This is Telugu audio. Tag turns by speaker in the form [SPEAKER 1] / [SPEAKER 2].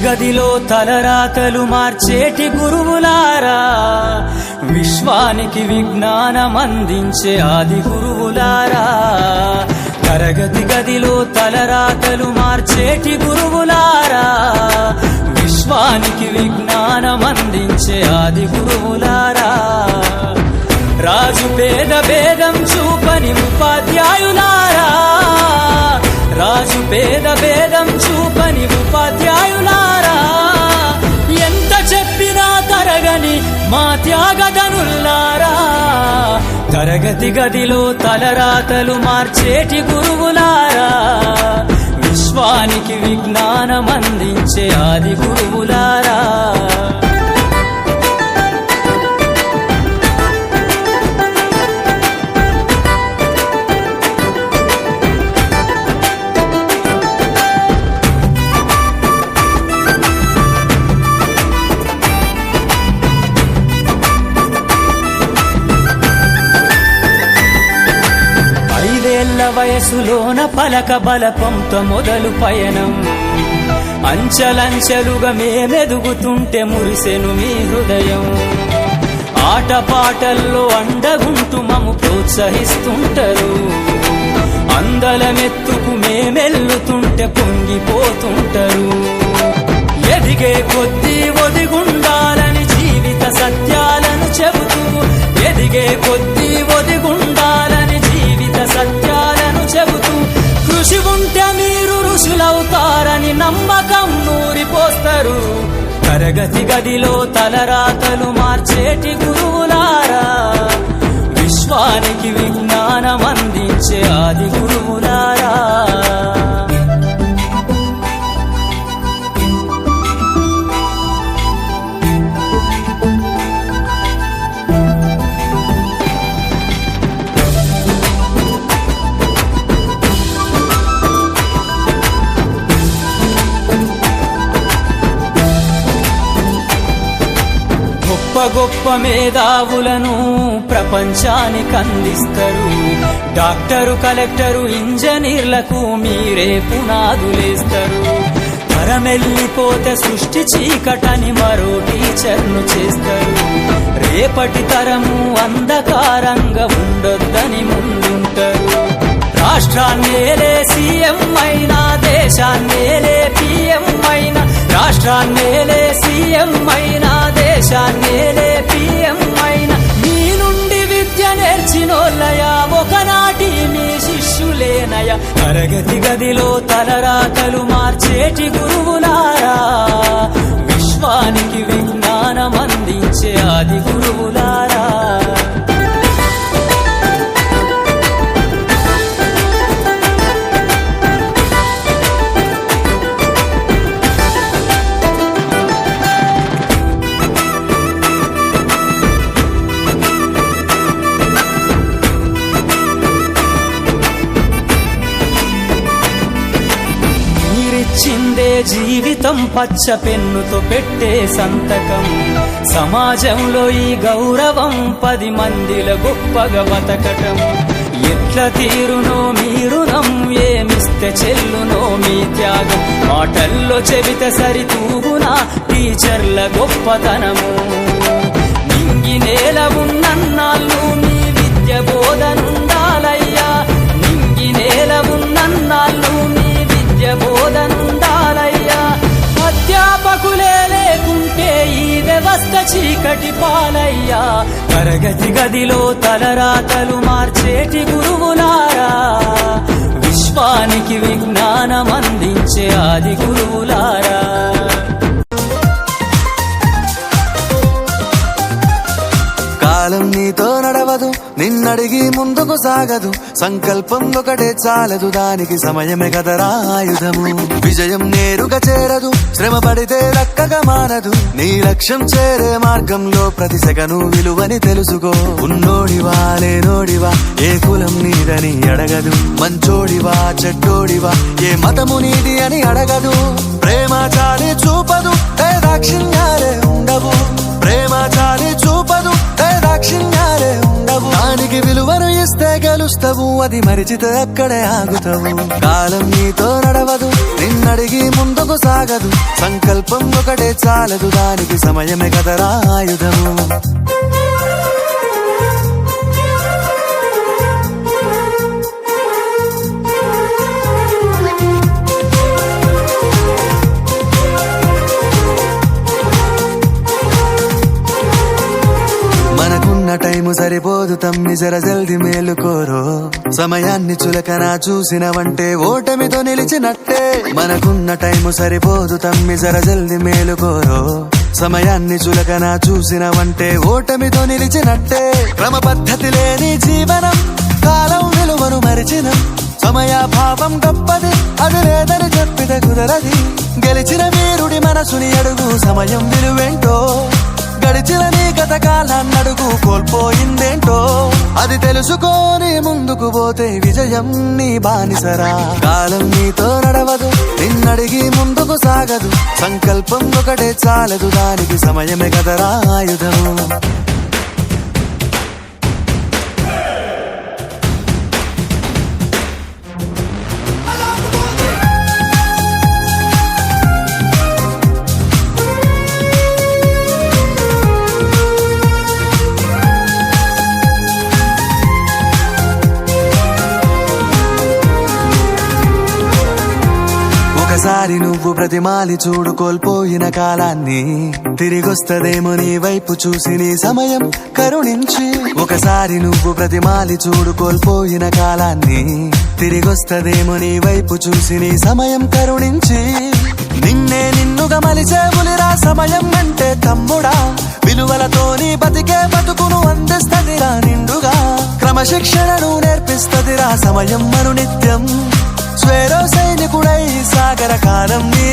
[SPEAKER 1] గదిలో తలరాతలు మార్చేటి గురువులారా, విశ్వానికి విజ్ఞానమందించే ఆది గురువులారా. తరగతి గదిలో తలరాతలు మార్చేటి గురువులారా, విశ్వానికి విజ్ఞానమందించే ఆది గురువులారా. రాజు పేద భేదం చూపని ఉపాధ్యాయులారా, రాజు పేద భేదం చూపని ఉపాధ్యాయులారా. ఎంత చెప్పినా తరగని మా త్యాగధనుల్లారా, తరగతి గదిలో తలరాతలు మార్చేటి గురువులారా, విశ్వానికి విజ్ఞానమందించే ఆది గురువులారా. వయసులోన పలక బలపంతో మొదలు పయనం, అంచలంచెలుగా మేమెదుగుతుంటే మురిసెను మీ హృదయం. ఆటపాటల్లో అండగుంటూ మము ప్రోత్సహిస్తుంటారు, అందలమెత్తుకు మేమెల్లుతుంటే పొంగిపోతుంటారు. ఎదిగే కొద్దీ ఒదిగుండాలని జీవిత సత్యాలను చెబుతూ, ఎదిగే కొద్దీ ఒదిగుండాలని జీవిత సత్యాలను చెబుతూ, కృషి ఉంటే మీరు ఋషులవుతారని నమ్మకం నూరిపోస్తారు. తరగతి గదిలో తలరాతలు మార్చేటి గురువులారా, విశ్వానికి విజ్ఞానమందించే ఆది గురువులారా. గొప్ప గొప్ప మేధావులను ప్రపంచానికి అందిస్తారు. డాక్టరు, కలెక్టరు, ఇంజనీర్లకు మీరే పునాదులేస్తారు. తరమెల్లిపోతే సృష్టి చీకటని మరో టీచర్ను చేస్తారు. రేపటి తరము అంధకారంగా ఉండొద్దని ముందుంటారు. రాష్ట్రాన్నేలే సీఎం అయినా, దేశాన్నేలే పీఎం అయినా, రాష్ట్రాన్నేలే సీఎం అయినా, దేశాన్నేలే పీఎం అయినా, మీ నుండి విద్య నేర్చినోళ్ళయా, ఒకనాటి మీ శిష్యులేనయా. తరగతి గదిలో తలరాతలు మార్చేటి గురువులారా, విశ్వానికి విజ్ఞానమందించే ఆది గురువులారా. చిందే జీవితం పచ్చ పెన్నుతో పెట్టే సంతకం, సమాజంలో ఈ గౌరవం 10 మందిల గొప్పగా బతకటం. ఎట్ల తీరునో మీ రుణం, ఏమిస్తే చెల్లునో మీ త్యాగం. మాటల్లో చెబితే సరితూగునా టీచర్ల గొప్పతనము. నింగి నేల ఉన్నన్నాళ్ళు మీ విద్య బోధనుండాలయ్యా, నింగి నేల ఉన్నన్నాళ్ళు మీ విద్య బోధనుండాలయ్యా. అధ్యాపకులే లేకుంటే ఈ వ్యవస్థ చీకటి పాలయ్యా. తరగతి గదిలో తలరాతలు మార్చేటి గురువులారా, విశ్వానికి విజ్ఞానమందించే ఆది గురువులారా.
[SPEAKER 2] కాలం నీతో నడవదు, నిన్నడిగి ముందుకు సాగదు. సంకల్పం ఒకటే చాలదు, దానికి సమయమే కదరా ఆయుధము. విజయం నేరుగా చేరదు, శ్రమ పడితే దక్కగా మారదు. నీ లక్ష్యం చేరే మార్గంలో ప్రతి సెకను విలువని తెలుసుకో. ఉన్నోడివా లేనోడివా, ఏ కులం నీదని అడగదు. మంచోడివా చెడ్డోడివా, ఏ మతము నీది అని అడగదు. ప్రేమ చాలి చూపదు, ఏ దాక్షిణ్యాలే ఉండవు. ప్రేమ చాలి చూపదు దాక్షిణ్యాలే ఉండవు దానికి విలువను ఇస్తే గెలుస్తావు అది మరిచితే అక్కడే ఆగుతావు కాలం నీతో నడవదు నిన్నడిగి ముందుకు సాగదు సంకల్పం ఒకటే చాలదు దానికి సమయమే కదరా ఆయుధము మనకున్న టైము సరిపోదు తమ్మి జర జల్ది మేలుకోరో సమయాన్ని చులకన చూసినవంటే ఓటమితో నిలిచినట్టే మనకున్న టైము సరిపోదు తమ్మి జర జల్ది మేలుకోరో సమయాన్ని చులకన చూసినవంటే ఓటమితో నిలిచినట్టే క్రమ పద్ధతి లేని జీవనం కాలం విలువను మరిచిన సమయాభావం గొప్పది అది లేదని చెప్పితే కుదరది గెలిచిన వీరుడి మనసుని అడుగు సమయం విలువేంటో గడిచిన నీ గత కాలాన్నడుగు కోల్పోయిందేంటో అది తెలుసుకోని ముందుకు పోతే విజయం నీ బానిసరా కాలం నీతో నడవదు నిన్నడిగి ముందుకు సాగదు సంకల్పం ఒకటే చాలదు దానికి సమయమే కదరా ఆయుధము ఒకసారి నువ్వు ప్రతిమాలి చూడు కోల్పోయిన కాలాన్ని తిరిగొస్తదేమో నీ వైపు చూసి నీ సమయం కరుణించి ఒకసారి నువ్వు ప్రతిమాలి చూడు కోల్పోయిన కాలాన్ని తిరిగొస్తదేమో నీ వైపు చూసి నీ సమయం కరుణించి నిన్నే నిన్నుగా మలిచేవులిరా సమయం అంటే తమ్ముడా విలువలతోని బతికే బతుకును అందిస్తదిరా నిండుగా క్రమశిక్షణను నేర్పిస్తదిరా సమయం మను నిత్యం స్వేరో సైనికుడై సాగర కాలం నీ